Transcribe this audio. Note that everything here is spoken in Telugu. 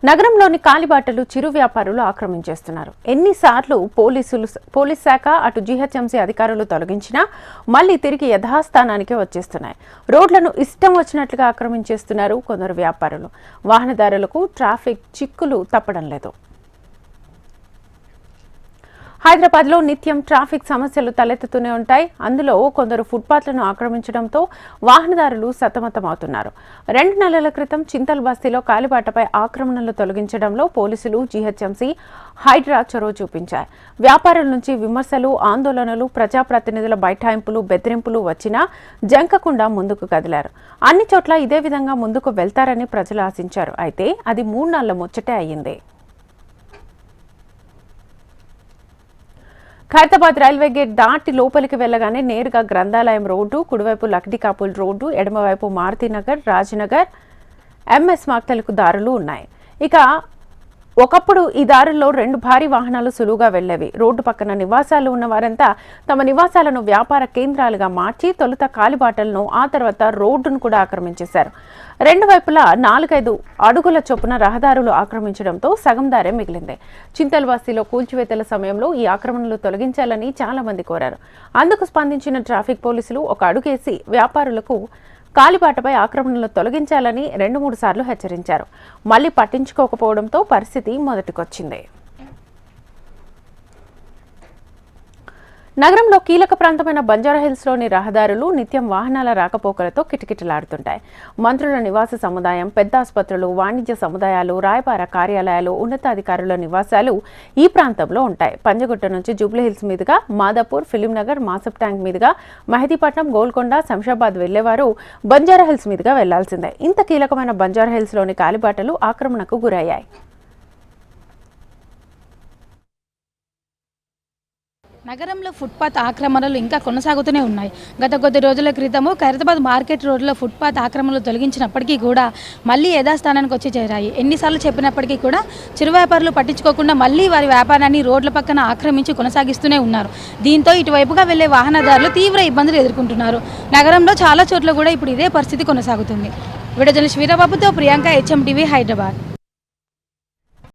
నగరంలోని కాలిబాటలు చిరు వ్యాపారులు ఆక్రమించేస్తున్నారు. ఎన్నిసార్లు పోలీస్ శాఖ అటు జీహెచ్ఎంసీ అధికారులు తొలగించినా మళ్లీ తిరిగి యథాస్థానానికే వచ్చేస్తున్నాయి. రోడ్లను ఇష్టం వచ్చినట్లుగా ఆక్రమించేస్తున్నారు కొందరు వ్యాపారులు. వాహనదారులకు ట్రాఫిక్ చిక్కులు తప్పడం లేదు. హైదరాబాద్లో నిత్యం ట్రాఫిక్ సమస్యలు తలెత్తుతూనే ఉంటాయి. అందులో కొందరు ఫుట్పాత్లను ఆక్రమించడంతో వాహనదారులు సతమతమవుతున్నారు. 2 నెలల క్రితం చింతల్ బస్తీలో కాలిబాటపై ఆక్రమణలు తొలగించడంలో పోలీసులు, జీహెచ్ఎంసీ, హైడ్రా చొరవ చూపించాయి. వ్యాపారుల నుంచి విమర్శలు, ఆందోళనలు, ప్రజాప్రతినిధుల బైఠాయింపులు, బెదిరింపులు వచ్చినా జంకకుండా ముందుకు కదిలారు. అన్ని చోట్ల ఇదే విధంగా ముందుకు వెళ్తారని ప్రజలు ఆశించారు. అయితే అది 3 నెలల ముచ్చటే అయ్యింది. ఖైరతాబాద్ రైల్వే గేట్ దాటి లోపలికి వెళ్లగానే నేరుగా గ్రంథాలయం రోడ్డు, కుడివైపు లక్డీకాపుల్ రోడ్డు, ఎడమవైపు మారుతినగర్, రాజ్నగర్, ఎంఎస్ మాక్తలకు దారులు ఉన్నాయి. ఇక ఒకప్పుడు ఈ దారుల్లో 2 భారీ వాహనాలు సులువుగా వెళ్లేవి. రోడ్డు పక్కన నివాసాలు ఉన్న వారంతా తమ నివాసాలను వ్యాపార కేంద్రాలుగా మార్చి తొలుత కాలిబాటలను, ఆ తర్వాత రోడ్డును కూడా ఆక్రమించేశారు. 2 వైపులా 4-5 అడుగుల చొప్పున రహదారులు ఆక్రమించడంతో సగం దారే మిగిలింది. చింతల్ బస్తీలో కూల్చివేతల సమయంలో ఈ ఆక్రమణలు తొలగించాలని చాలా మంది కోరారు. అందుకు స్పందించిన ట్రాఫిక్ పోలీసులు ఒక అడుగేసి వ్యాపారులకు కాలిబాటపై ఆక్రమణలు తొలగించాలని 2-3 సార్లు హెచ్చరించారు. మళ్లీ పట్టించుకోకపోవడంతో పరిస్థితి మొదటికొచ్చింది. నగరంలో కీలక ప్రాంతమైన బంజారాహిల్స్లోని రహదారులు నిత్యం వాహనాల రాకపోకలతో కిటకిటలాడుతుంటాయి. మంత్రుల నివాస సముదాయం, పెద్ద ఆసుపత్రులు, వాణిజ్య సముదాయాలు, రాయబార కార్యాలయాలు, ఉన్నతాధికారుల నివాసాలు ఈ ప్రాంతంలో ఉంటాయి. పంజగుట్ట నుంచి జూబ్లీహిల్స్ మీదుగా మాదాపూర్, ఫిలింనగర్, మాసప్ ట్యాంక్ మీదుగా మెహదీపట్నం, గోల్కొండ, శంషాబాద్ వెళ్లేవారు బంజారాహిల్స్ మీదుగా వెళ్లాల్సిందే. ఇంత కీలకమైన బంజారాహిల్స్లోని కాలిబాటలు ఆక్రమణకు గురయ్యాయి. నగరంలో ఫుట్పాత్ ఆక్రమణలు ఇంకా కొనసాగుతూనే ఉన్నాయి. గత కొద్ది రోజుల క్రితము ఖైరతాబాద్ మార్కెట్ రోడ్లో ఫుట్పాత్ ఆక్రమణలు తొలగించినప్పటికీ కూడా మళ్ళీ యథాస్థానానికి వచ్చి చేరాయి. ఎన్నిసార్లు చెప్పినప్పటికీ కూడా చిరు వ్యాపారులు పట్టించుకోకుండా మళ్ళీ వారి వ్యాపారాన్ని రోడ్ల పక్కన ఆక్రమించి కొనసాగిస్తూనే ఉన్నారు. దీంతో ఇటువైపుగా వెళ్లే వాహనదారులు తీవ్ర ఇబ్బందులు ఎదుర్కొంటున్నారు. నగరంలో చాలా చోట్ల కూడా ఇప్పుడు ఇదే పరిస్థితి కొనసాగుతుంది. వీడియో జర్నలిస్ట్ వీరబాబుతో ప్రియాంక, HM టీవీ, హైదరాబాద్.